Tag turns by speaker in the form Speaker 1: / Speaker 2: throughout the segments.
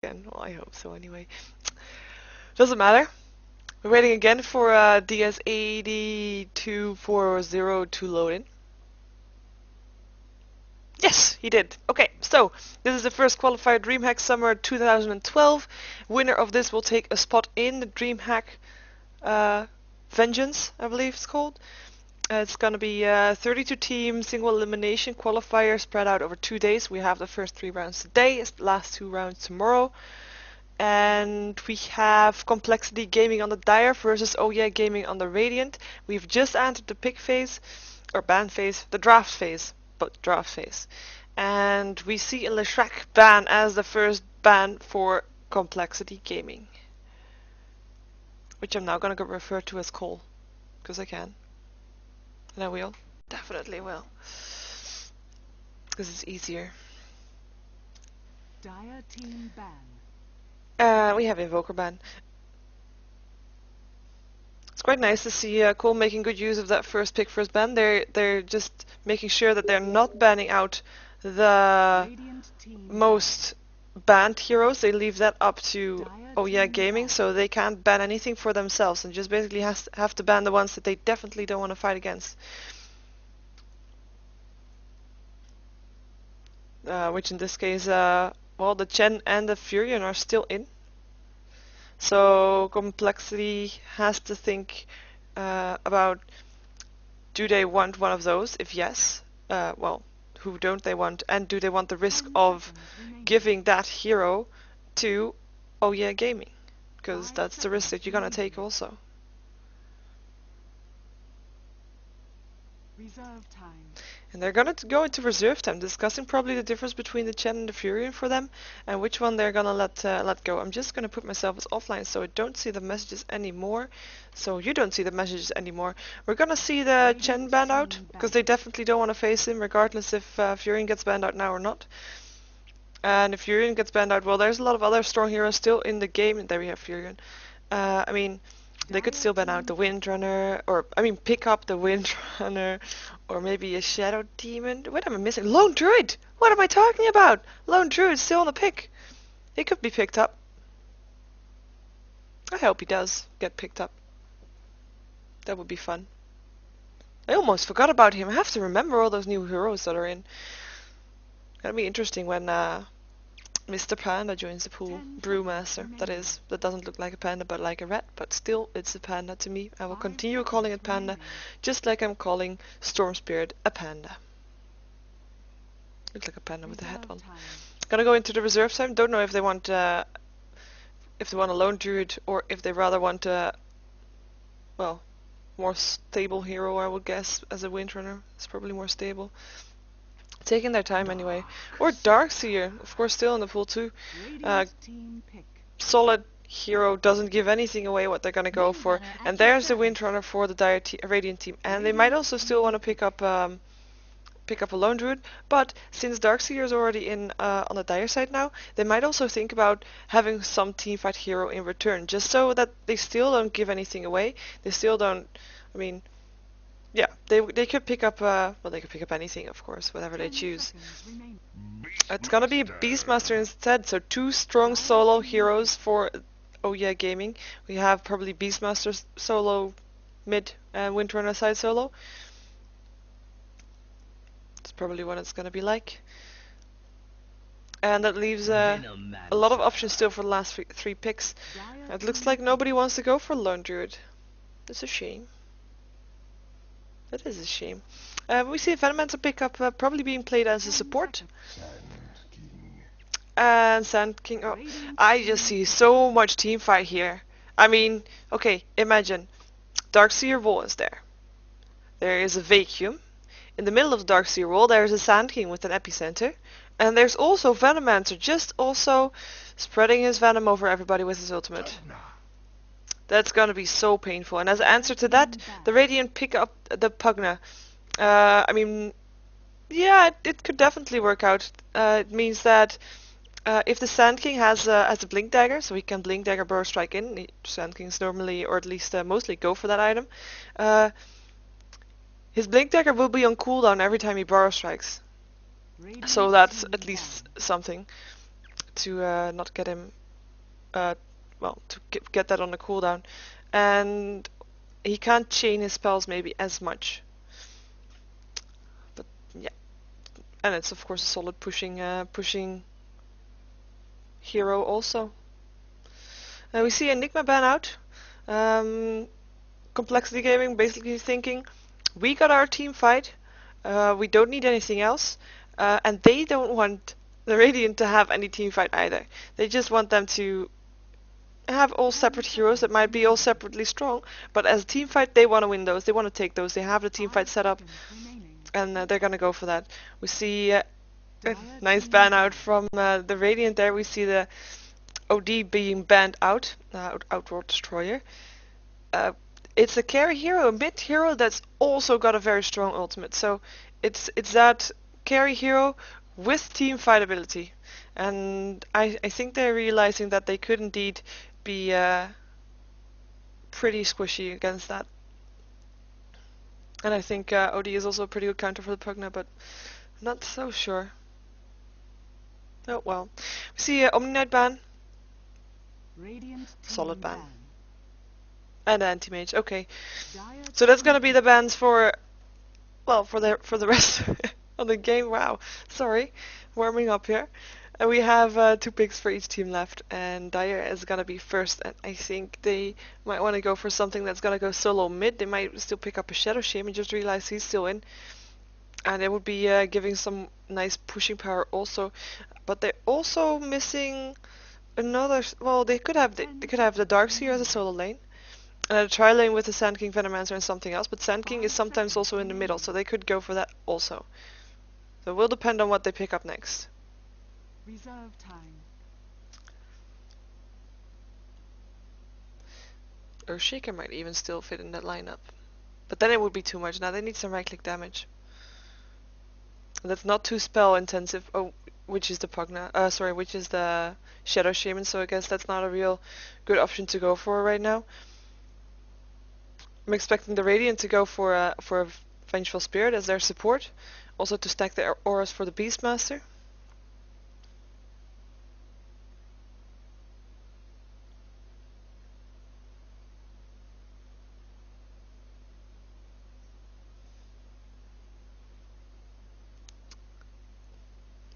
Speaker 1: again. Well, I hope so anyway. Doesn't matter. We're waiting again for DS8240 to load in. Yes, he did. Okay, so this is the first qualifier DreamHack Summer 2012. Winner of this will take a spot in the DreamHack Vengeance, I believe it's called. It's gonna be 32 team single elimination qualifier spread out over 2 days. We have the first 3 rounds today, the last 2 rounds tomorrow. And we have Complexity Gaming on the Dire versus OhyeahGaming on the Radiant. We've just entered the pick phase, or ban phase, the draft phase, but draft phase. And we see a Leshrac ban as the first ban for Complexity Gaming. Which I'm now gonna refer to as coL, because I can. And I will. Definitely will. Because it's easier.
Speaker 2: Dire team ban.
Speaker 1: We have Invoker ban. It's quite nice to see coL making good use of that first pick, first ban. They're just making sure that they're not banning out the most banned heroes. They leave that up to OhyeahGaming, so they can't ban anything for themselves and just basically have to ban the ones that they definitely don't want to fight against. Which in this case, well, the Chen and the Furion are still in. So Complexity has to think about, do they want one of those? If yes, well, who don't they want? And do they want the risk of giving that hero to OhyeahGaming? Because that's the risk that you're gonna take also.
Speaker 2: Reserve time.
Speaker 1: And they're gonna go into reserve time, discussing probably the difference between the Chen and the Furion for them, and which one they're gonna let go. I'm just gonna put myself as offline so I don't see the messages anymore. So you don't see the messages anymore. We're gonna see the Chen banned out, because they definitely don't want to face him, regardless if Furion gets banned out now or not. And if Furion gets banned out, well, there's a lot of other strong heroes still in the game. And there we have Furion. I mean, they could still ban out the Windrunner, or, I mean, pick up the Windrunner, or maybe a Shadow Demon. What am I missing? Lone Druid! What am I talking about? Lone Druid's still on the pick. He could be picked up. I hope he does get picked up. That would be fun. I almost forgot about him. I have to remember all those new heroes that are in. Gonna be interesting when Mr. Panda joins the pool. Brewmaster, that is. That doesn't look like a panda but like a rat, but still it's a panda to me. I will continue calling it panda, just like I'm calling Storm Spirit a panda. Looks like a panda with a hat on. Gonna go into the reserve time. Don't know if they want a lone druid or if they rather want a, well, more stable hero, I would guess, as a Windrunner. It's probably more stable. Taking their time anyway. Or Darkseer, of course, still in the pool too. Solid hero, doesn't give anything away what they're gonna go for. And there's the Windrunner for the Radiant team. And they might also still want to pick up a lone druid, but since Darkseer is already in on the Dire side now, they might also think about having some teamfight hero in return, just so that they still don't give anything away. They still don't, I mean, yeah, they could pick up, well, they could pick up anything, of course, whatever they choose. It's gonna be a Beastmaster instead, so 2 strong solo heroes for OhyeahGaming. We have probably Beastmaster solo mid and Windrunner side solo. That's probably what it's gonna be like. And that leaves a lot of options still for the last 3 picks. It looks like nobody wants to go for Lone Druid. That's a shame. That is a shame. We see a Venomancer pickup probably being played as a support. And Sand King. Oh, I just see so much teamfight here. I mean, okay, imagine. Darkseer wall is there. There is a vacuum. In the middle of the Darkseer wall there is a Sand King with an epicenter. And there's also Venomancer just also spreading his venom over everybody with his ultimate. That's gonna be so painful. And as an answer to that, the Radiant pick up the Pugna. I mean, yeah, it could definitely work out. It means that if the Sand King has a Blink Dagger, so he can Blink Dagger Burrow Strike in, Sand Kings normally, or at least mostly go for that item, his Blink Dagger will be on cooldown every time he Burrow Strikes. So that's at least something to not get him, well, to get that on the cooldown, and he can't chain his spells maybe as much. But yeah, and it's of course a solid pushing hero also. We see Enigma ban out. Complexity Gaming basically thinking, we got our team fight, we don't need anything else, and they don't want the Radiant to have any team fight either. They just want them to have all separate heroes that might be all separately strong, but as a team fight they want to win those, they want to take those, they have the team fight set up, and they're gonna go for that. We see a nice ban out from the Radiant there. We see the OD being banned out, Outward Destroyer. It's a carry hero, a mid hero that's also got a very strong ultimate. So it's that carry hero with team fight ability. And I think they're realizing that they could indeed be pretty squishy against that. And I think OD is also a pretty good counter for the Pugna, but I'm not so sure. Oh well. We see Omni Knight ban. Solid ban. And anti-mage, okay. So that's gonna be the bans for, well, for the rest of the game. Wow, sorry, warming up here. And we have 2 picks for each team left, and Dire is gonna be first. And I think they might want to go for something that's gonna go solo mid. They might still pick up a Shadow Shaman, just realize he's still in, and it would be giving some nice pushing power also. But they're also missing another. Well, they could have the Darkseer as a solo lane. And a tri lane with the Sand King, Venomancer and something else, but Sand King is sometimes also in the middle, so they could go for that also. So it will depend on what they pick up next.
Speaker 2: Reserve time.
Speaker 1: Earthshaker might even still fit in that lineup. But then it would be too much. Now they need some right click damage. And that's not too spell intensive. Oh, which is the Pugna, sorry, which is the Shadow Shaman, so I guess that's not a real good option to go for right now. I'm expecting the Radiant to go for a Vengeful Spirit as their support, also to stack their auras for the Beastmaster.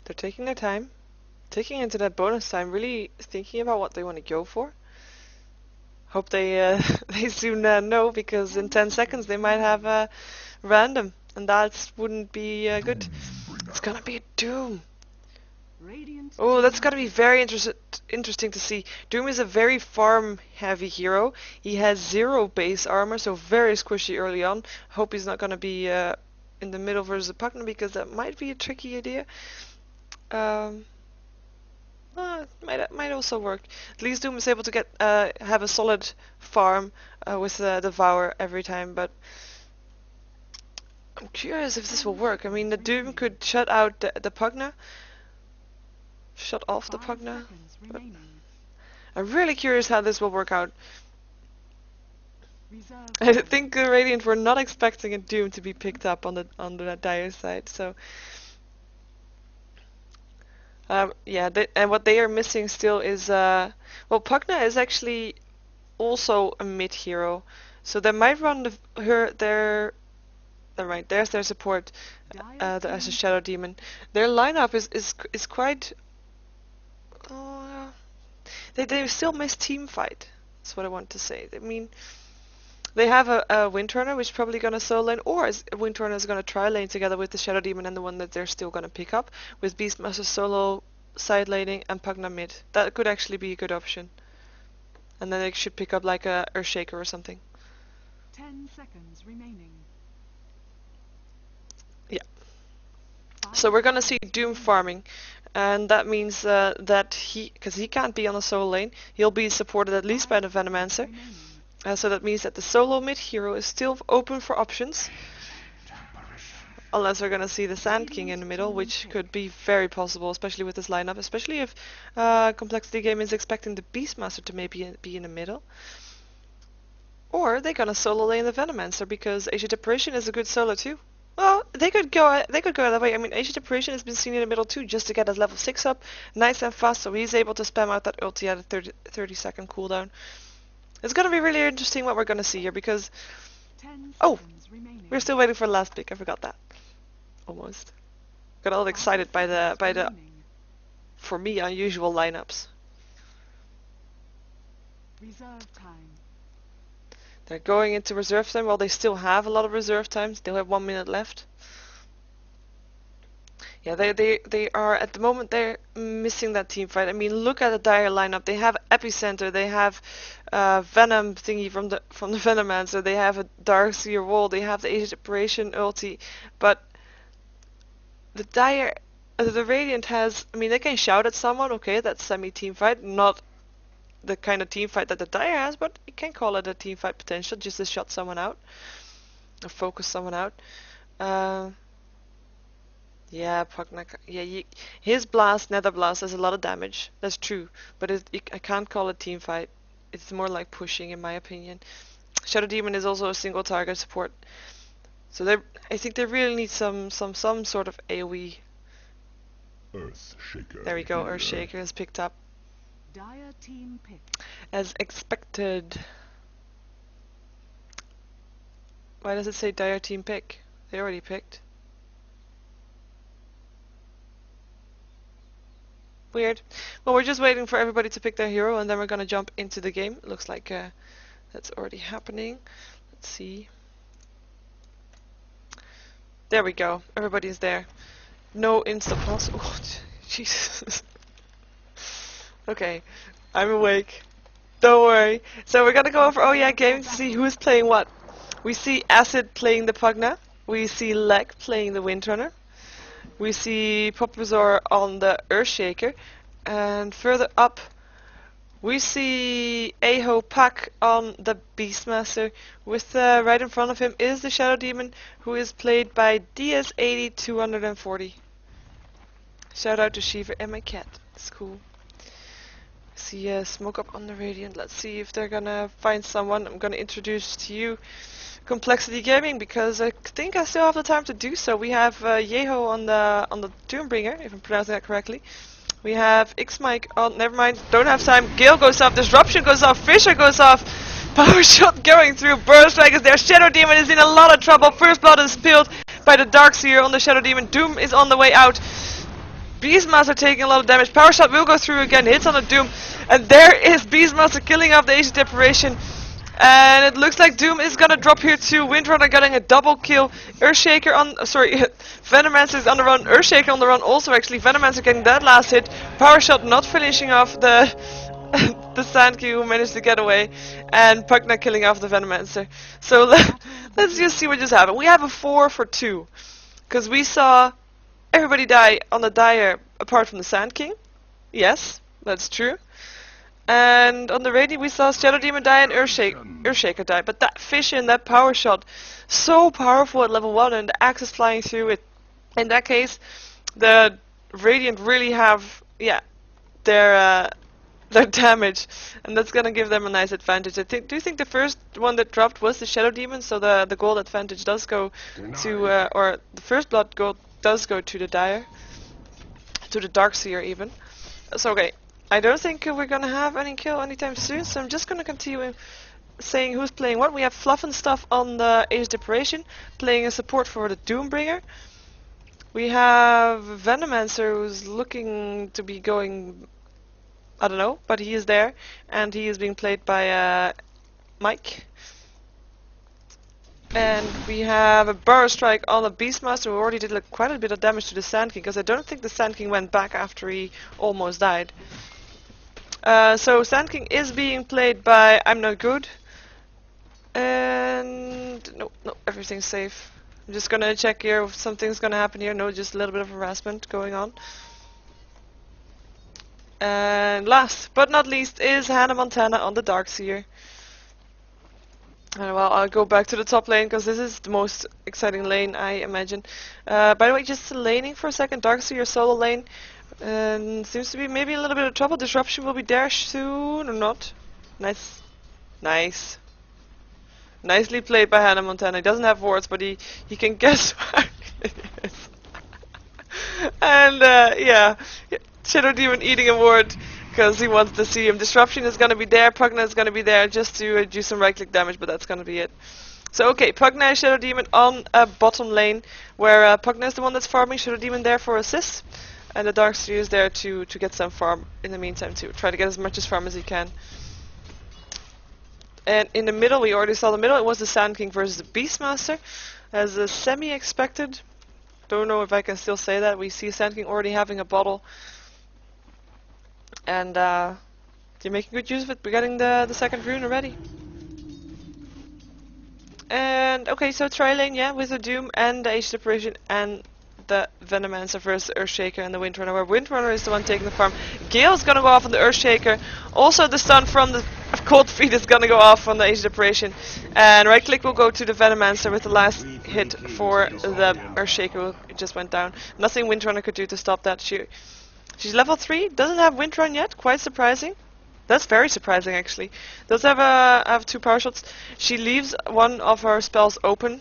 Speaker 1: They're taking their time, taking into that bonus time, really thinking about what they want to go for. Hope they they soon know, because in 10 seconds they might have a random, and that wouldn't be good. It's gonna be a Doom. Oh, that's gonna be very interesting to see. Doom is a very farm-heavy hero. He has 0 base armor, so very squishy early on. Hope he's not gonna be in the middle versus the Pugna, because that might be a tricky idea. Might also work. At least Doom is able to get have a solid farm with Devour every time, but I'm curious if this will work. I mean, the Doom could shut out the Pugna, shut off the Pugna. But I'm really curious how this will work out. I think the Radiant were not expecting a Doom to be picked up on the Dire side, so. Yeah, and what they are missing still is, well, Pugna is actually also a mid hero, so they might run their right, there's their support as a Shadow Demon. Their lineup is quite. They still miss team fight. That's what I want to say. I mean, they have a Windrunner, which is probably gonna solo lane, or Windrunner is gonna try lane together with the Shadow Demon and the one that they're still gonna pick up, with Beastmaster solo side laning and Pugna mid. That could actually be a good option. And then they should pick up like a Earthshaker or something.
Speaker 2: 10 seconds remaining.
Speaker 1: Yeah. So we're gonna see Doom farming, and that means that because he can't be on a solo lane, he'll be supported at least by the Venomancer. So that means that the solo mid hero is still open for options, unless we're gonna see the Sand King in the middle, which could be very possible, especially with this lineup, especially if Complexity Gaming is expecting the Beastmaster to maybe be in the middle. Or they're gonna solo lane the Venomancer, because Ancient Apparition is a good solo too. Well, they could go. They could go that way. I mean, Ancient Operation has been seen in the middle too, just to get his level 6 up, nice and fast, so he's able to spam out that ulti at a 30-second cooldown. It's gonna be really interesting what we're gonna see here because
Speaker 2: 10
Speaker 1: oh,
Speaker 2: seconds remaining.
Speaker 1: we're still waiting for the last pick. I forgot that. Almost. Got all excited by the for me unusual lineups.
Speaker 2: Reserve time.
Speaker 1: They're going into reserve time. Well, they still have a lot of reserve times. They'll have 1 minute left. Yeah, they are at the moment they're missing that team fight. I mean, look at the Dire lineup. They have Epicenter. They have Venom thingy from the Venomancer. They have a Darkseer wall. They have the Ancient Operation ulti. But the Dire, the Radiant has. I mean, they can shout at someone. Okay, that's semi-team fight. Not the kind of team fight that the Dire has, but you can call it a team fight potential, just to shut someone out or focus someone out. Yeah, Pugnac. Yeah, his blast, Nether Blast, does a lot of damage. That's true, but I can't call it team fight. It's more like pushing, in my opinion. Shadow Demon is also a single target support, so I think they really need some sort of AoE.
Speaker 3: Earthshaker.
Speaker 1: There we go. Earthshaker has picked up.
Speaker 2: Dire team pick.
Speaker 1: As expected. Why does it say Dire team pick? They already picked. Weird. Well, we're just waiting for everybody to pick their hero and then we're gonna jump into the game. It looks like that's already happening. Let's see. There we go. Everybody's there. No insta pause. Oh, Jesus. Okay, I'm awake. Don't worry. So we're gonna go over OhyeahGaming to see who's playing what. We see Acid playing the Pugna. We see Leg playing the Windrunner. We see Popazor on the Earthshaker. And further up, we see OhyeahPack on the Beastmaster. With right in front of him is the Shadow Demon, who is played by DS80240. Shout out to Sheever and my cat. It's cool. See Smoke Up on the Radiant. Let's see if they're gonna find someone. I'm gonna introduce to you Complexity Gaming because I think I still have the time to do so. We have Yeho on the Doombringer, if I'm pronouncing that correctly. We have X-Mike on. Never mind, don't have time. Gale goes off. Disruption goes off. Fisher goes off. Power Shot going through. Burst Strike is there. Shadow Demon is in a lot of trouble. First Blood is spilled by the Darkseer on the Shadow Demon. Doom is on the way out. Beastmaster taking a lot of damage. Power Shot will go through again. Hits on the Doom. And there is Beastmaster killing off the Ancient Operation. And it looks like Doom is gonna drop here too. Windrunner getting a double kill. Earthshaker on, sorry, Venomancer is on the run. Earthshaker on the run also actually. Venomancer getting that last hit. Power Shot not finishing off the the Sandkey who managed to get away. And Pugna killing off the Venomancer. So let's just see what just happened. We have a 4 for 2. Because we saw everybody die on the Dire apart from the Sand King. Yes, that's true. And on the Radiant we saw Shadow Demon die and Earthshaker die. But that Fish and that Power Shot, so powerful at level 1 and the axe is flying through it. In that case, the Radiant really have, yeah, their damage. And that's gonna give them a nice advantage. I do think the first one that dropped was the Shadow Demon, so the gold advantage does go to, or the first blood gold does go to the Dire. To the Darkseer even. So okay. I don't think we're gonna have any kill anytime soon, so I'm just gonna continue saying who's playing what. We have Fluff and Stuff on the Ancient Operation, playing a support for the Doombringer. We have Venomancer who's looking to be going, I don't know, but he is there, and he is being played by Mike. And we have a Burrow Strike on the Beastmaster who already did quite a bit of damage to the Sand King, because I don't think the Sand King went back after he almost died. So Sand King is being played by I'm Not Good. And no, everything's safe. I'm just gonna check here if something's gonna happen here. No, just a little bit of harassment going on. And last but not least is Hannah Montana on the Darkseer. And well, I'll go back to the top lane because this is the most exciting lane, I imagine. By the way, just laning for a second. Darkseer solo lane. And seems to be maybe a little bit of trouble. Disruption will be there soon or not. Nice. Nice. Nicely played by Hannah Montana. He doesn't have wards, but he can guess where it is. And yeah, Shadow Demon eating a ward because he wants to see him. Disruption is going to be there. Pugna is going to be there just to do some right click damage, but that's going to be it. So okay, Pugna and Shadow Demon on bottom lane, where Pugna is the one that's farming. Shadow Demon there for assist, and the Darkseer is there to get some farm in the meantime too. Try to get as much as farm as he can. And in the middle, we already saw the middle. It was the Sand King versus the Beastmaster, as a semi-expected. Don't know if I can still say that. We see Sand King already having a bottle, and they're making good use of it. We're getting the second rune already. And okay, so tri lane, yeah, with the Doom and the Age Separation and the Venomancer versus Earthshaker and the Windrunner, where Windrunner is the one taking the farm. Gale's gonna go off on the Earthshaker. Also, the stun from the Cold Feet is gonna go off on the Age Separation. And right click will go to the Venomancer with the last hit for the Earthshaker. It just went down. Nothing Windrunner could do to stop that. She's level 3, doesn't have Windrun yet, quite surprising. That's very surprising, actually. Does have 2 power shots. She leaves one of her spells open,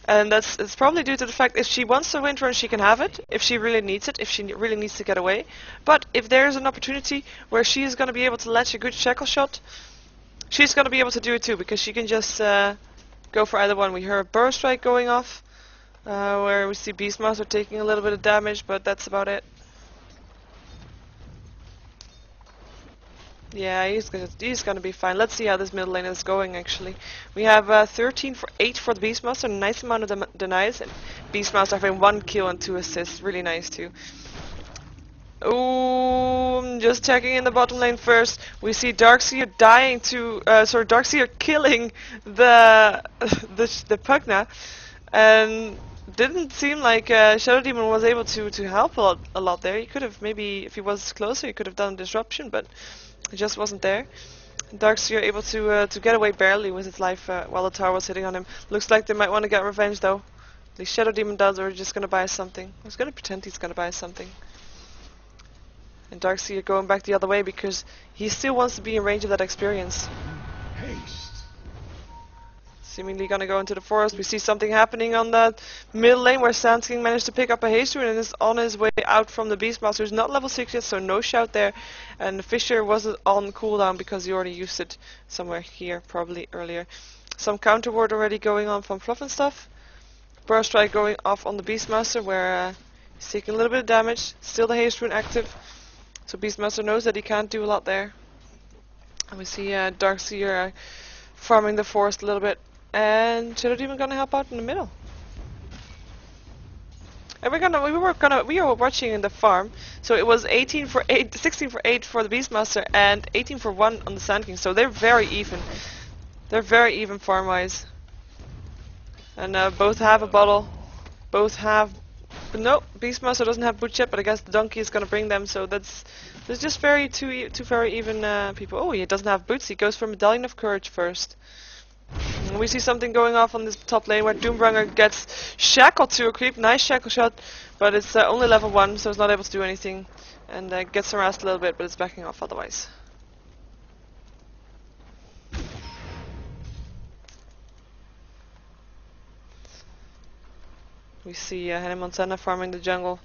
Speaker 1: and it's probably due to the fact if she wants to Windrun, she can have it. If she really needs it, if she really needs to get away. But if there's an opportunity where she is going to be able to latch a good shackle shot, she's going to be able to do it too, because she can just go for either one. We hear a Burrow Strike going off, where we see Beastmaster taking a little bit of damage, but that's about it. Yeah, he's gonna be fine. Let's see how this middle lane is going, actually. We have 13 for 8 for the Beastmaster, a nice amount of denies, and Beastmaster having 1 kill and 2 assists, really nice too. Ooh, just checking in the bottom lane first. We see Darkseer dying to, Darkseer killing the Pugna, and didn't seem like Shadow Demon was able to help a lot there. He could have, maybe, if he was closer, he could have done disruption, but it just wasn't there. Darkseer able to get away barely with his life while the tower was hitting on him. Looks like they might want to get revenge though. At least Shadow Demon does, or just gonna buy something. I was gonna pretend he's gonna buy something. And Darkseer going back the other way because he still wants to be in range of that experience.
Speaker 3: Haste.
Speaker 1: Seemingly gonna go into the forest. We see something happening on that middle lane where Sand King managed to pick up a haste rune and is on his way out from the Beastmaster, who's not level 6 yet, so no shout there. And Fisher wasn't on cooldown because he already used it somewhere here, probably earlier. Some counter ward already going on from Fluff and stuff. Burrow Strike going off on the Beastmaster, where he's taking a little bit of damage. Still the haste rune active, so Beastmaster knows that he can't do a lot there. And we see Darkseer farming the forest a little bit. And Shadow Demon gonna help out in the middle. And we were watching in the farm, so it was 18 for 8, 16 for 8 for the Beastmaster, and 18 for 1 on the Sand King. So they're very even. They're very even farm wise. And both have a bottle. Both have. But no, Beastmaster doesn't have boots yet, but I guess the donkey is gonna bring them. So there's just two very even people. Oh, he doesn't have boots. He goes for Medallion of Courage first. We see something going off on this top lane where Doombringer gets shackled to a creep. Nice shackle shot, but it's only level 1, so it's not able to do anything. And gets harassed a little bit, but it's backing off otherwise. We see Hannah Montana farming the jungle,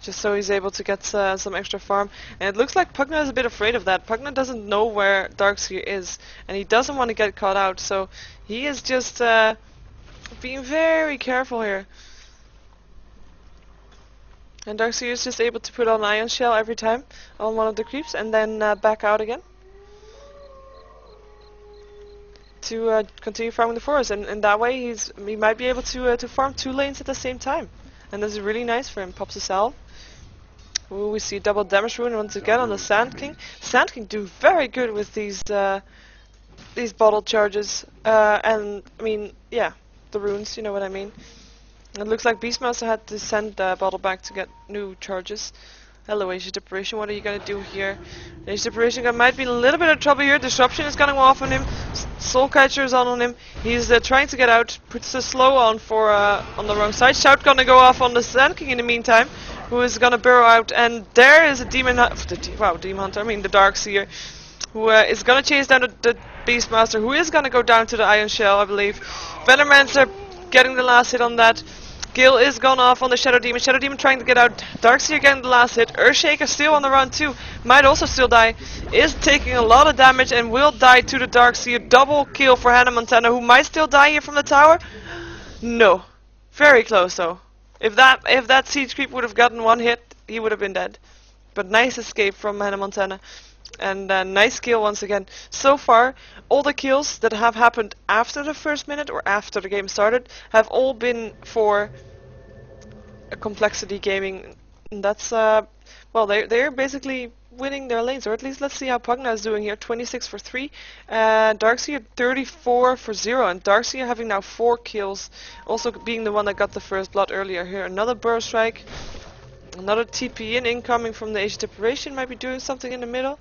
Speaker 1: just so he's able to get some extra farm. And it looks like Pugna is a bit afraid of that. Pugna doesn't know where Darkseer is, and he doesn't want to get caught out, so he is just being very careful here. And Darkseer is just able to put on Ion Shell every time on one of the creeps, and then back out again to continue farming the forest. And that way he might be able to farm 2 lanes at the same time. And that's really nice for him. Pops a cell. Ooh, we see double damage rune once again on the Sand King. Sand King do very good with these bottle charges. And I mean, yeah, the runes, you know what I mean. It looks like Beastmaster had to send the bottle back to get new charges. Hello, Age Separation, what are you gonna do here? Age Separation might be in a little bit of trouble here. Disruption is gonna go off on him. Soulcatcher is on him. He's trying to get out. Puts the slow on for on the wrong side. Shout gonna go off on the Sand King in the meantime, who is gonna burrow out. And there is a demon. Demon Hunter. I mean the Darkseer. who is gonna chase down the Beastmaster, who is gonna go down to the Iron Shell, I believe. Venomancer getting the last hit on that. Gil is gone off on the Shadow Demon. Shadow Demon trying to get out. Darkseer getting the last hit. Earthshaker still on the run too. Might also still die. Is taking a lot of damage and will die to the Darkseer. Double kill for Hannah Montana, who might still die here from the tower. No. Very close though. If that Siege Creep would have gotten one hit, he would have been dead. But nice escape from Hannah Montana. And nice kill once again. So far, all the kills that have happened after the first minute or after the game started have all been for a Complexity Gaming. And that's, well, they're basically winning their lanes. Or at least let's see how Pugna is doing here. 26 for 3. Darkseer 34 for 0. And Darkseer having now 4 kills. Also being the one that got the first blood earlier here. Another Burst Strike. Another TP in incoming from the Asian Deprivation. Might be doing something in the middle.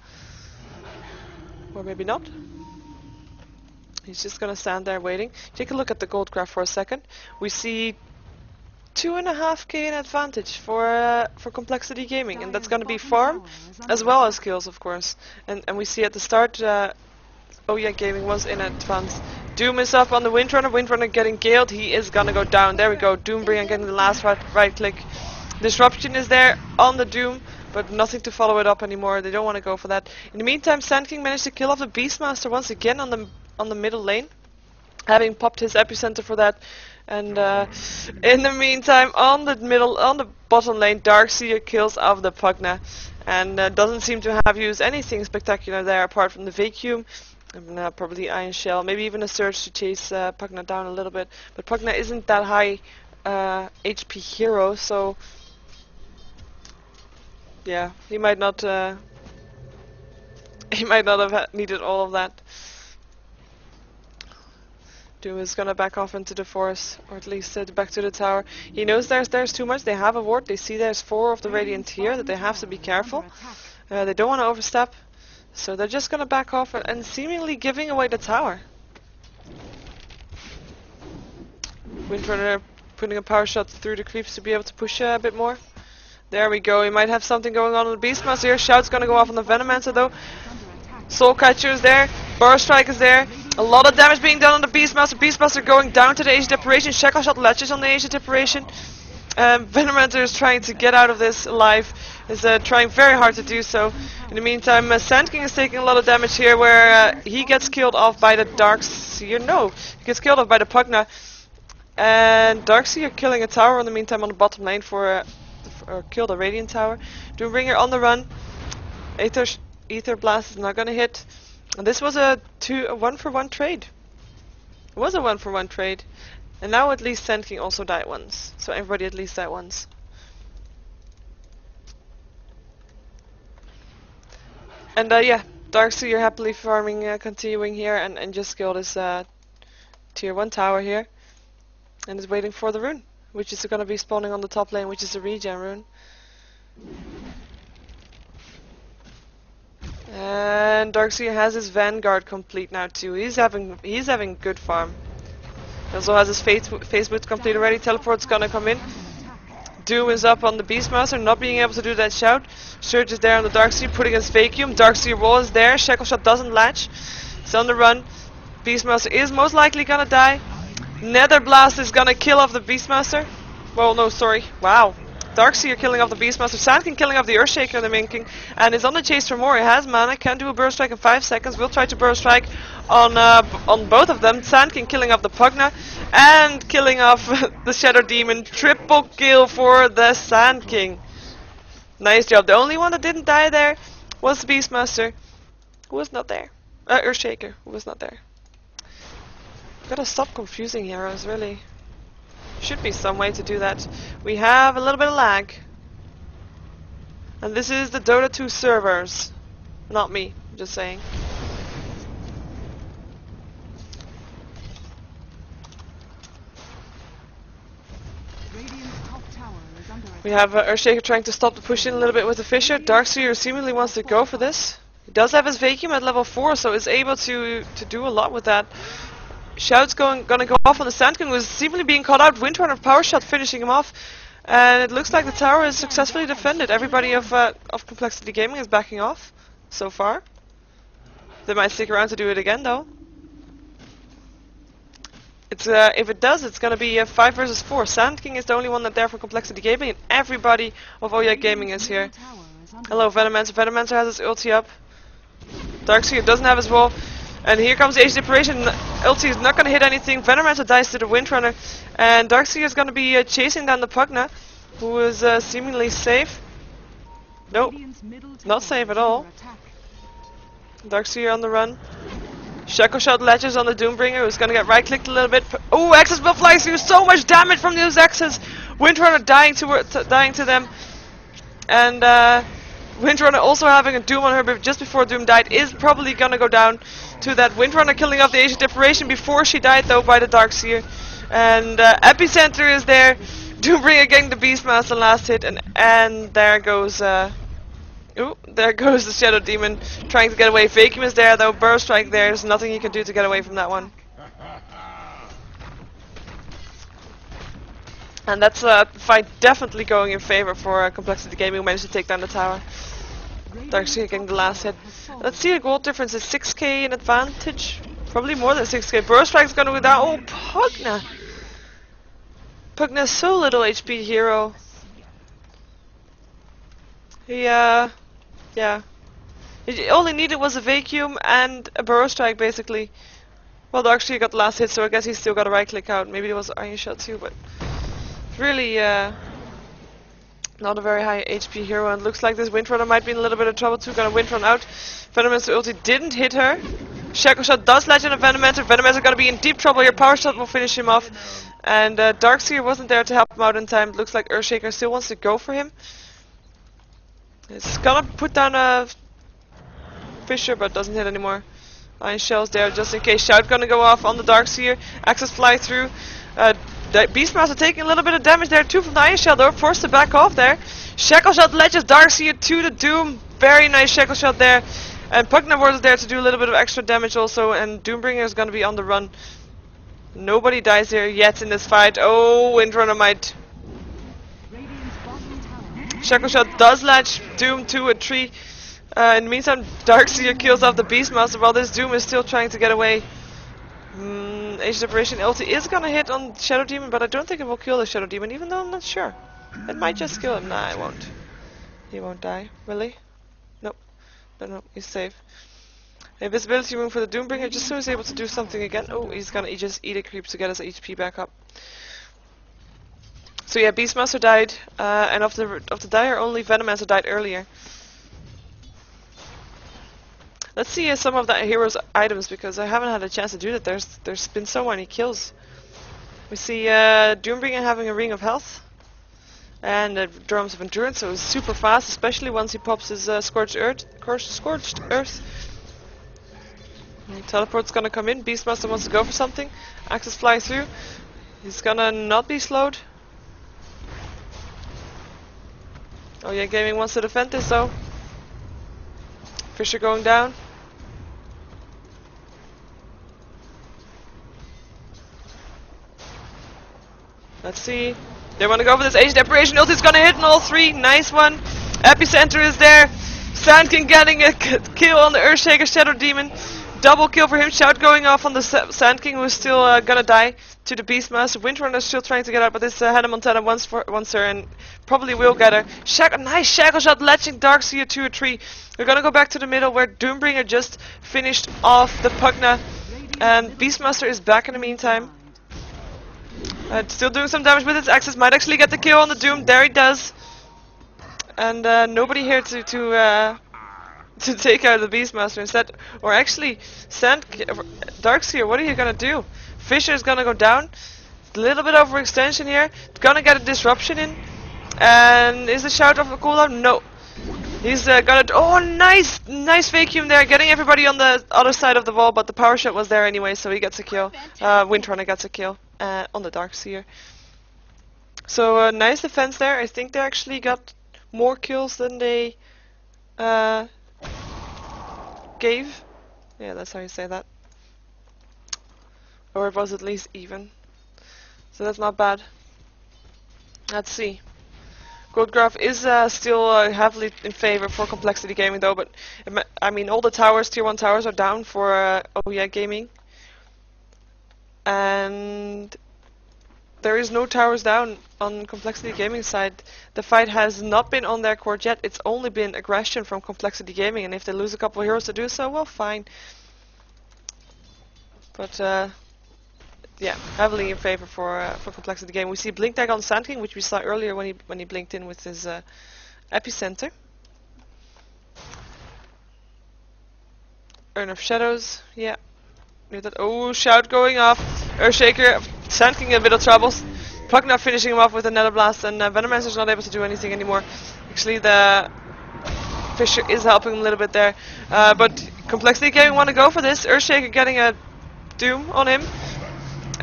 Speaker 1: Or maybe not. He's just gonna stand there waiting. Take a look at the gold graph for a second. We see 2.5k in advantage for Complexity Gaming, and that's gonna be farm as well as kills, of course. And we see at the start, OhyeahGaming was in advance. Doom is up on the Windrunner. Windrunner getting galed. He is gonna go down. There we go. Doombringer getting the last right click. Disruption is there on the Doom, but nothing to follow it up anymore. They don't want to go for that. In the meantime, Sand King managed to kill off the Beastmaster once again on the middle lane, having popped his epicenter for that. And in the meantime, on the bottom lane, Darkseer kills off the Pugna, and doesn't seem to have used anything spectacular there apart from the vacuum. And probably Iron Shell, maybe even a surge to chase Pugna down a little bit. But Pugna isn't that high HP hero, so. Yeah, he might not have needed all of that. Doom is gonna back off into the forest, or at least back to the tower. He knows there's too much. They have a ward. They see there's 4 of the Radiant here, that they have to be careful. They don't want to overstep, so they're just gonna back off and seemingly giving away the tower. Windrunner putting a power shot through the creeps to be able to push a bit more. There we go, he might have something going on with the Beastmaster here. Shout's gonna go off on the Venomancer though. Soul Catcher is there, Burst Strike is there. A lot of damage being done on the Beastmaster. Beastmaster going down to the Asian Deprivation. Shackle Shot latches on the Asian Deprivation. Venomancer is trying to get out of this alive. Is trying very hard to do so. In the meantime, Sand King is taking a lot of damage here, where he gets killed off by the Darkseer. No, he gets killed off by the Pugna. And Darkseer killing a tower in the meantime on the bottom lane for kill the Radiant Tower. Doombringer on the run. Ether Blast is not gonna hit. And this was a 1-for-1 trade. It was a 1-for-1 trade. And now at least Sand King also died once. So everybody at least died once. And yeah, Darkseer happily farming, continuing here, and just killed his tier 1 tower here. And is waiting for the rune, which is gonna be spawning on the top lane, which is a regen rune. And Darkseer has his Vanguard complete now too. He's having good farm. He also has his face boot complete already. Teleport's gonna come in. Doom is up on the Beastmaster, not being able to do that shout. Surge is there on the Darkseer, putting his vacuum. Darkseer wall is there. Shackle Shot doesn't latch. It's on the run. Beastmaster is most likely gonna die. Nether Blast is gonna kill off the Beastmaster. Well, no, sorry. Wow. Darkseer killing off the Beastmaster. Sand King killing off the Earthshaker and the Main King. And is on the chase for more. He has mana. Can do a Burst Strike in 5 seconds. Will try to Burst Strike on both of them. Sand King killing off the Pugna. And killing off the Shadow Demon. Triple kill for the Sand King. Nice job. The only one that didn't die there was the Beastmaster, who was not there. Earthshaker, who was not there. Gotta stop confusing heroes, really. Should be some way to do that. We have a little bit of lag. And this is the Dota 2 servers. Not me, just saying. We have Earthshaker trying to stop the push in a little bit with the Fisher. Darkseer seemingly wants to go for this. He does have his vacuum at level 4, so is able to do a lot with that. Shout's gonna go off on the Sand King, who is seemingly being caught out. Windrunner power shot finishing him off. And it looks like the tower is successfully defended. Everybody of Complexity Gaming is backing off so far. They might stick around to do it again, though. It's if it does, it's gonna be a 5 versus 4. Sand King is the only one that's there for Complexity Gaming, and everybody of OhyeahGaming is here. Hello, Venomancer. Venomancer has his ulti up. Darkseer doesn't have his wall. And here comes the Age Deprivation. Ulti is not gonna hit anything. Venomancer dies to the Windrunner. And Darkseer is gonna be chasing down the Pugna, who is seemingly safe. Nope, not safe at all. Darkseer on the run. Shackle Shot ledges on the Doombringer, who's gonna get right clicked a little bit. Oh, Axes will fly through. So much damage from those Axes. Windrunner dying to them. And Windrunner also having a Doom on her, but just before Doom died, is probably gonna go down to that. Windrunner killing off the Age of Deprivation before she died, though, by the Darkseer. And Epicenter is there. Doombringer getting the Beastmaster last hit, and there goes. Ooh, there goes the Shadow Demon trying to get away. Vacuum is there, though. Burrow Strike there. There's nothing he can do to get away from that one. And that's a fight definitely going in favor for Complexity Gaming, who managed to take down the tower. Darkseer getting the last hit. Let's see, the gold difference is 6k in advantage. Probably more than 6k. Burrow Strike's gonna go down. Oh, Pugna! Pugna's so little HP hero. Yeah. All he needed was a Vacuum and a Burrow Strike, basically. Well, Darkseer got the last hit, so I guess he still got a right click out. Maybe it was Iron Shot too, but really, not a very high HP hero. And looks like this Windrunner might be in a little bit of trouble too. Gonna Windrun out. Venomancer ulti didn't hit her. Shackle Shot does legend on Venomancer. Venomancer gonna be in deep trouble here. Power Shot will finish him off. And Darkseer wasn't there to help him out in time. Looks like Earthshaker still wants to go for him. It's gonna put down a Fisher, but doesn't hit anymore. Iron Shell's there just in case. Shout gonna go off on the Darkseer. Axes fly through. The Beastmaster taking a little bit of damage there too from the Iron Shell, though. Forced to back off there. Shackle Shot ledges Darkseer to the Doom. Very nice Shackle Shot there. And Pugna was there to do a little bit of extra damage also. And Doombringer is gonna be on the run. Nobody dies here yet in this fight. Oh, Windrunner might. Shackle Shot does latch Doom to a tree. In the meantime, Darkseer kills off the Beastmaster while this Doom is still trying to get away. Age Separation ulti is gonna hit on Shadow Demon, but I don't think it will kill the Shadow Demon, even though I'm not sure. It might just kill him. Nah, it won't. He won't die. Really? Nope. No, he's safe. Invisibility room for the Doombringer, just so he's able to do something again. Oh, he's gonna just eat a creep to get his HP back up. So yeah, Beastmaster died, and of the dire, only Venomancer died earlier. Let's see some of that hero's items, because I haven't had a chance to do that. There's been so many kills. We see Doombringer having a Ring of Health and Drums of Endurance, so it's super fast, especially once he pops his Scorched Earth. Teleport's gonna come in. Beastmaster wants to go for something. Axes fly through. He's gonna not be slowed. OhyeahGaming wants to defend this though. Fisher going down. Let's see. They want to go for this Age Deprivation. Ulti's gonna hit on all three. Nice one. Epicenter is there. Sand King getting a kill on the Earthshaker Shadow Demon. Double kill for him. Shout going off on the Sand King, who is still gonna die to the Beastmaster. Windrunner is still trying to get out, but this Hannah Montana wants her and probably will get her. Nice Shackle Shot ledging Darkseer to a tree. We're gonna go back to the middle where Doombringer just finished off the Pugna, and Beastmaster is back in the meantime. Still doing some damage with its axes. Might actually get the kill on the Doom. There he does. And nobody here to take out the Beastmaster instead. Or actually, Darkseer, what are you gonna do? Fisher is gonna go down. A little bit overextension here. Gonna get a disruption in. And is the shout off a cooldown? No. He's gonna. Oh, nice vacuum there, getting everybody on the other side of the wall. But the power shot was there anyway, so he gets a kill. Windrunner gets a kill on the Darkseer. So nice defense there. I think they actually got more kills than they gave. Yeah, that's how you say that. Or it was at least even. So that's not bad. Let's see. Gold graph is still heavily in favor for Complexity Gaming though, but I mean all the towers, tier 1 towers are down for OhyeahGaming. And there is no towers down on Complexity Gaming side. The fight has not been on their court yet, it's only been aggression from Complexity Gaming, and if they lose a couple of heroes to do so, well fine. But yeah, heavily in favor for Complexity Gaming. We see Blink Tag on Sand King, which we saw earlier when he blinked in with his epicenter. Urn of Shadows, yeah. Knew that. Oh, shout going off. Earthshaker, Sand King in a bit of trouble. Pugna finishing him off with a Nether Blast, and Venomancer's not able to do anything anymore. Actually, the Fisher is helping a little bit there. But Complexity Gaming want to go for this. Earthshaker getting a Doom on him.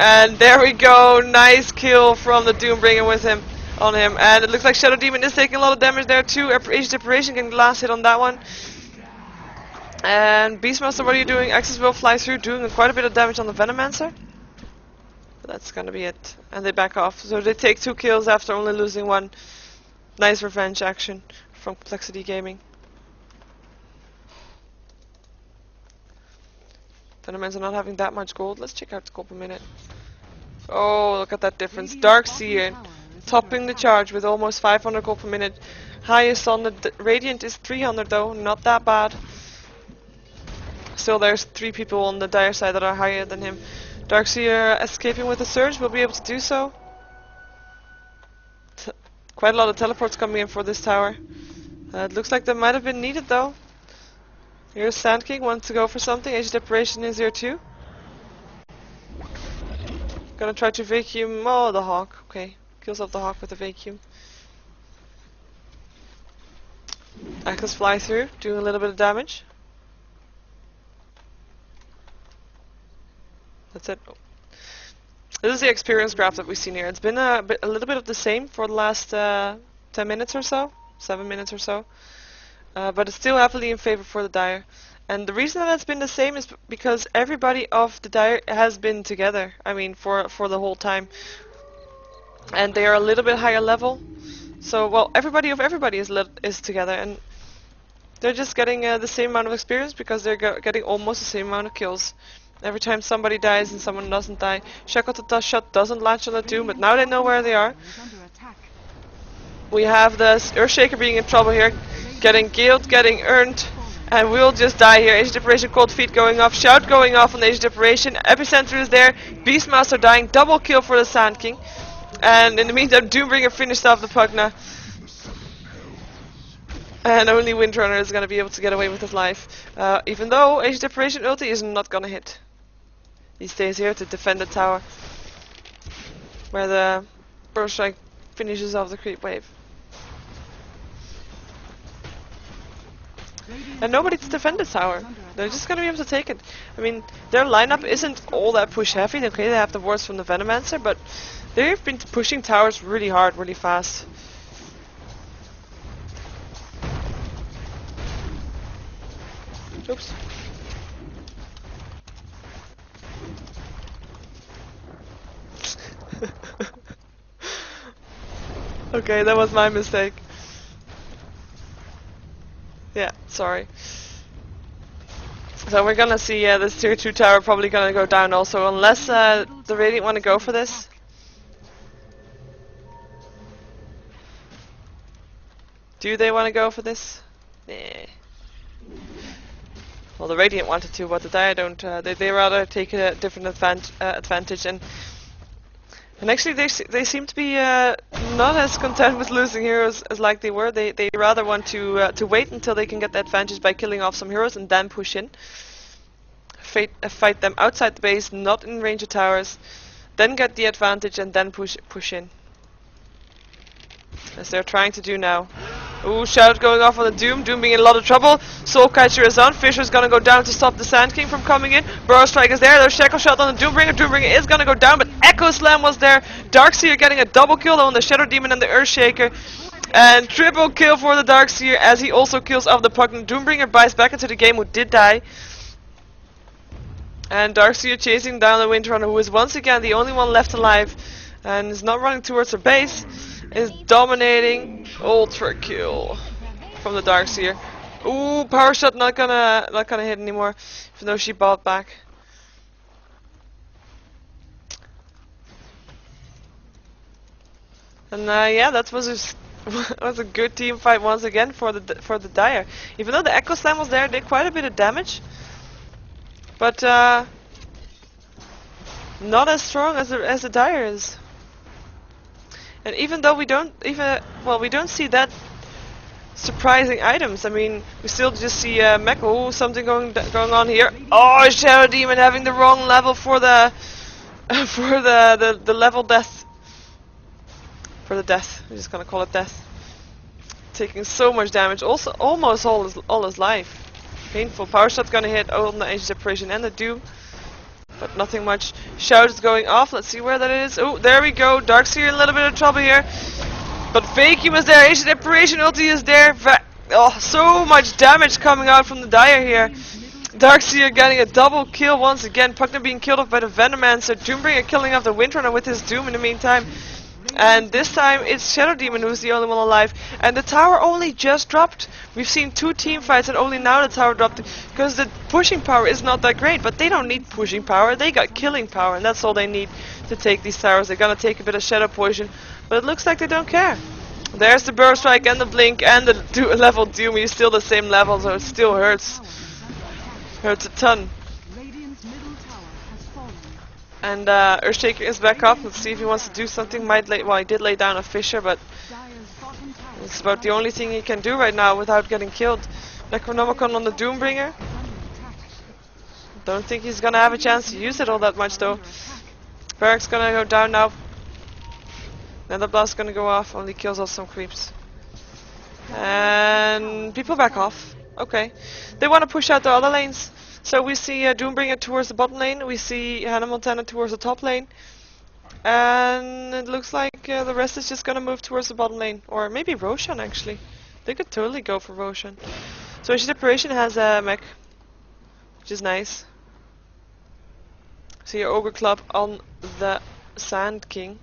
Speaker 1: And there we go, nice kill from the Doombringer with him, on him. And it looks like Shadow Demon is taking a lot of damage there too. Age Deprivation getting the last hit on that one. And Beastmaster, what are you doing? Axis Will flies through, doing quite a bit of damage on the Venomancer. But that's gonna be it. And they back off. So they take 2 kills after only losing 1. Nice revenge action from Complexity Gaming. Venomancer not having that much gold. Let's check out the gold per minute. Oh, look at that difference. Darkseer topping the charge with almost 500 gold per minute. Highest on the Radiant is 300 though, not that bad. Still there's 3 people on the Dire side that are higher than him. Darkseer escaping with the Surge, will be able to do so. Quite a lot of teleports coming in for this tower. It looks like they might have been needed though. Here's Sand King, wants to go for something. Age Deprivation is here too. Gonna try to vacuum. Oh, the Hawk. Okay. Kills off the Hawk with the vacuum. Axis fly through, doing a little bit of damage. That's it. Oh. This is the experience graph that we've seen here. It's been a little bit of the same for the last 10 minutes or so. 7 minutes or so. But it's still heavily in favor for the Dire. And the reason that it's been the same is because everybody of the Dire has been together. I mean, for the whole time. And they are a little bit higher level. So, well, everybody of everybody is together. And they're just getting the same amount of experience because they're getting almost the same amount of kills. Every time somebody dies and someone doesn't die. Shackle to Dust Shot doesn't latch on the Doom, but now they know where they are. We have the Earthshaker being in trouble here. Getting killed, getting earned, and we'll just die here. Age Deprivation, Cold Feet going off, Shout going off on Age Deprivation, Epicenter is there, Beastmaster dying, double kill for the Sand King. And in the meantime, Doombringer finished off the Pugna. And only Windrunner is going to be able to get away with his life. Even though Age Deprivation ulti is not going to hit. He stays here to defend the tower. Where the Burst Strike finishes off the creep wave. And nobody to defend the tower. They're just gonna be able to take it. I mean, their lineup isn't all that push heavy. Okay, they have the wards from the Venomancer, but they've been pushing towers really hard, really fast. Oops. Okay, that was my mistake. Yeah, sorry. So we're gonna see this tier 2 tower probably gonna go down also, unless the Radiant want to go for this. Do they want to go for this? Nah. Well, the Radiant wanted to, but the Dire don't. They rather take a different advantage, and actually they seem to be not as content with losing heroes as like they were. They rather want to wait until they can get the advantage by killing off some heroes and then push in. Fight them outside the base, not in range of towers, then get the advantage and then push in. As they're trying to do now. Ooh, Shout going off on the Doom. Doom being in a lot of trouble. Soulcatcher is on. Fisher's gonna go down to stop the Sand King from coming in. Burrow Strike is there. There's Shackle Shot on the Doombringer. Doombringer is gonna go down, but Echo Slam was there. Darkseer getting a double kill on the Shadow Demon and the Earthshaker. And triple kill for the Darkseer as he also kills off the Pugna. Doombringer buys back into the game, who did die. And Darkseer chasing down the Windrunner, who is once again the only one left alive. And is not running towards her base. is dominating. Ultra kill from the Darkseer. Ooh, power shot not gonna hit anymore, even though she bought back. And yeah, that was was a good team fight once again for the Dire. Even though the Echo Slam was there, did quite a bit of damage, but not as strong as the Dire is. And even though we don't see that surprising items. I mean, we still just see Mech. Oh, something going on here. Oh, Shadow Demon having the wrong level for the for the level death. For the death, I'm just gonna call it death. Taking so much damage, also almost all his life. Painful. Power shot gonna hit on the Ancient Separation and the Doom, but nothing much. Shout is going off. Let's see where that is. Oh, there we go. Darkseer in a little bit of trouble here. But Vacuum is there, Ancient Separation ulti is there. Oh, so much damage coming out from the Dire here. Darkseer getting a double kill once again. Pugna being killed off by the Venomancer. Doombringer killing off the Windrunner with his Doom in the meantime. And this time it's Shadow Demon who's the only one alive. And the tower only just dropped. We've seen 2 team fights and only now the tower dropped. Because the pushing power is not that great. But they don't need pushing power. They got killing power. And that's all they need to take these towers. They're gonna take a bit of Shadow Poison. But it looks like they don't care. There's the Burst Strike and the Blink and the level Doom. He's still the same level, so it still hurts. Hurts a ton. And Earthshaker is back up. Let's see if he wants to do something. Well, he did lay down a Fissure, but it's about the only thing he can do right now without getting killed. Necronomicon on the Doombringer. Don't think he's gonna have a chance to use it all that much though. Barrack's gonna go down now. Nether Blast gonna go off, only kills off some creeps. And people back off. Okay. They wanna push out the other lanes. So we see Doombringer towards the bottom lane, we see Hannah Montana towards the top lane, and it looks like the rest is just gonna move towards the bottom lane, or maybe Roshan actually. They could totally go for Roshan. So Ancient Separation has a mech, which is nice. See your Ogre Club on the Sand King.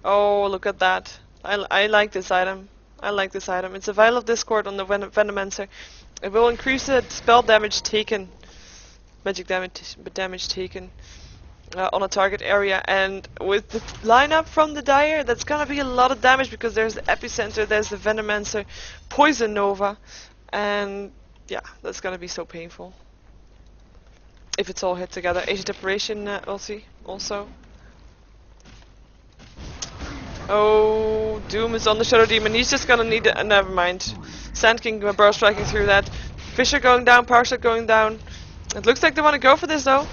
Speaker 1: Oh, look at that. I like this item. I like this item. It's a Vial of Discord on the Venomancer. It will increase the spell damage taken. Magic damage taken on a target area, and with the lineup from the Dire, that's gonna be a lot of damage because there's the Epicenter, there's the Venomancer, Poison Nova, and yeah, that's gonna be so painful if it's all hit together. Ancient Separation ulti also. Oh, Doom is on the Shadow Demon. He's just gonna need it. Never mind. Sand King burst striking through that. Fissure going down, Power Shot going down. It looks like they want to go for this though.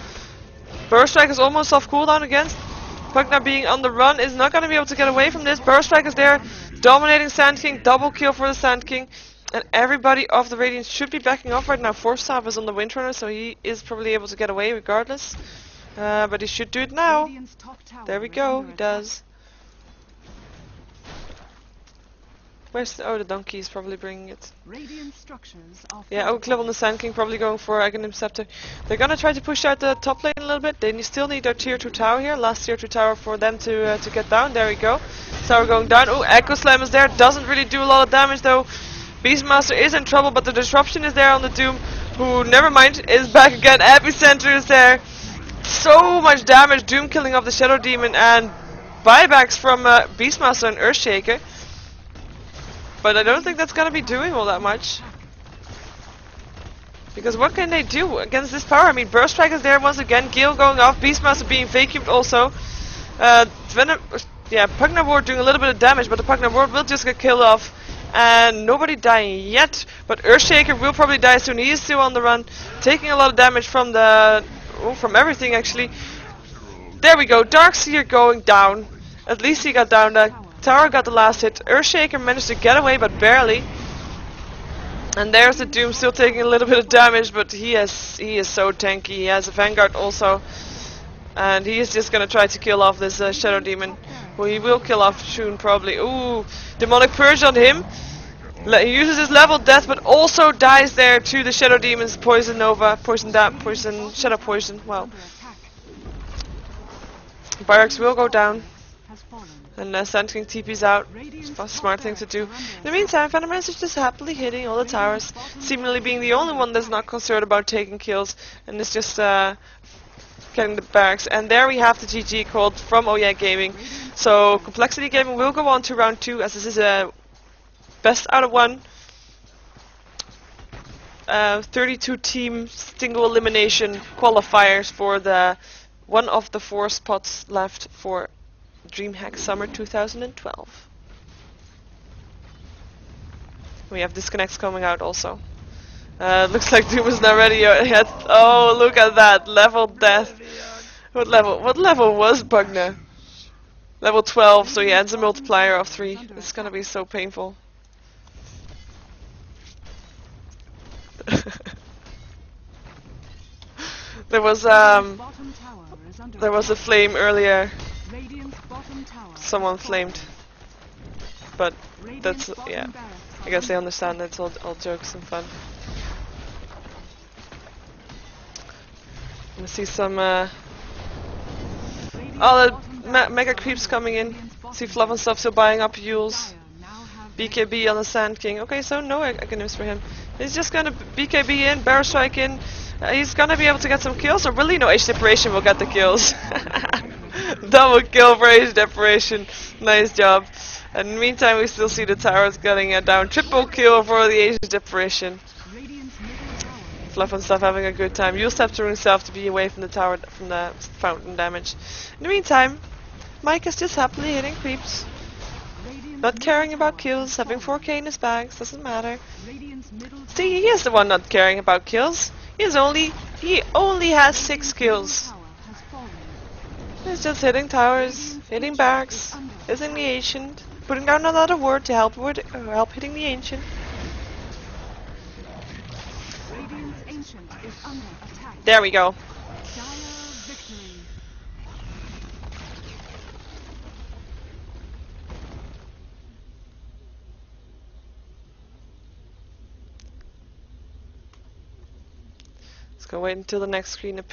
Speaker 1: Burst Strike is almost off cooldown again. Pugna being on the run is not going to be able to get away from this. Burst Strike is there, dominating Sand King. Double kill for the Sand King. And everybody off the Radiant should be backing off right now. Forstaff is on the Windrunner, so he is probably able to get away regardless. But he should do it now. There we go, he does. Where's the, oh, the donkey is probably bringing it. Yeah, Oak Club on the Sand King probably going for Aghanim Scepter. They're gonna try to push out the top lane a little bit. They still need their tier 2 tower here. Last tier 2 tower for them to get down. There we go. Tower going down. Oh, Echo Slam is there. Doesn't really do a lot of damage though. Beastmaster is in trouble, but the disruption is there on the Doom, who, never mind, is back again. Epicenter is there. So much damage. Doom killing off the Shadow Demon, and buybacks from Beastmaster and Earthshaker. But I don't think that's gonna be doing all that much. Because what can they do against this power? I mean, Burst Strike is there once again, Gale going off, Beastmaster being vacuumed also. Pugna Ward doing a little bit of damage, but the Pugna Ward will just get killed off. And nobody dying yet, but Earthshaker will probably die soon. He is still on the run, taking a lot of damage from the... from everything actually. There we go, Darkseer going down. At least he got down there. Tower got the last hit. Earthshaker managed to get away, but barely. And there's the Doom still taking a little bit of damage, but he is so tanky. He has a Vanguard also, and he is just gonna try to kill off this Shadow Demon, who he will kill off soon probably. Ooh, Demonic Purge on him. He uses his level death, but also dies there to the Shadow Demon's Poison Nova, Poison Shadow Poison. Well, Barracks will go down. And Sand King TP's out.
Speaker 2: Radiant's
Speaker 1: It's a
Speaker 2: top
Speaker 1: smart thing to
Speaker 2: barracks
Speaker 1: do.
Speaker 2: are
Speaker 1: In
Speaker 2: under
Speaker 1: the
Speaker 2: attack.
Speaker 1: meantime, Phantomance is just happily hitting all the towers, seemingly being the only one that's not concerned about taking kills, and is just getting the barracks. And there we have the GG called from OhyeahGaming. So Complexity Gaming will go on to round 2, as this is a best out of 1. 32 team single elimination qualifiers for the one of the 4 spots left for DreamHack Summer 2012. We have disconnects coming out also. Looks like Doom is not ready yet. Oh, look at that level death. What level? What level was Bugna? Level 12. So he adds a multiplier of 3. It's gonna be so painful. There was
Speaker 2: Bottom tower is under
Speaker 1: there was a
Speaker 2: attack.
Speaker 1: flame earlier.
Speaker 2: Radiant's bottom tower has
Speaker 1: Someone
Speaker 2: fallen.
Speaker 1: flamed, but
Speaker 2: Radiant's
Speaker 1: that's
Speaker 2: bottom
Speaker 1: yeah.
Speaker 2: barracks
Speaker 1: I
Speaker 2: are
Speaker 1: guess they
Speaker 2: under
Speaker 1: understand
Speaker 2: attack.
Speaker 1: it's all jokes and fun. I see some
Speaker 2: Radiant's
Speaker 1: oh,
Speaker 2: bottom
Speaker 1: the
Speaker 2: barracks
Speaker 1: mega
Speaker 2: are
Speaker 1: creeps
Speaker 2: under
Speaker 1: coming in.
Speaker 2: Radiant's bottom
Speaker 1: See Fluff and
Speaker 2: barracks.
Speaker 1: stuff still buying up Yules.
Speaker 2: Dire now have
Speaker 1: BKB on the Sand King. Okay, so no Agonims for him. He's just gonna BKB in, Barrow Strike in. He's gonna be able to get some kills, or really no, Age Separation will get the kills. Double kill for Age Separation. Nice job. And in the meantime, we still see the towers getting down. Triple kill for the Age Separation.
Speaker 2: Radiant's middle tower is
Speaker 1: Fluff and stuff having a good time. You'll step through himself to be away from the tower, from the fountain damage. In the meantime, Mike is just happily hitting creeps.
Speaker 2: Radiant's
Speaker 1: Not caring
Speaker 2: middle
Speaker 1: about
Speaker 2: tower
Speaker 1: kills,
Speaker 2: has
Speaker 1: having
Speaker 2: fallen.
Speaker 1: 4k in his bags, doesn't matter.
Speaker 2: Radiant's middle
Speaker 1: See,
Speaker 2: tower
Speaker 1: he is the one not caring about kills. He only has 6 kills.
Speaker 2: tower has fallen.
Speaker 1: He's just hitting towers, hitting barracks, hitting the ancient, putting down another word to help hitting the ancient.
Speaker 2: Radiant's ancient is under attack.
Speaker 1: There we go.
Speaker 2: Dire victory.
Speaker 1: Let's go wait until the next screen appears.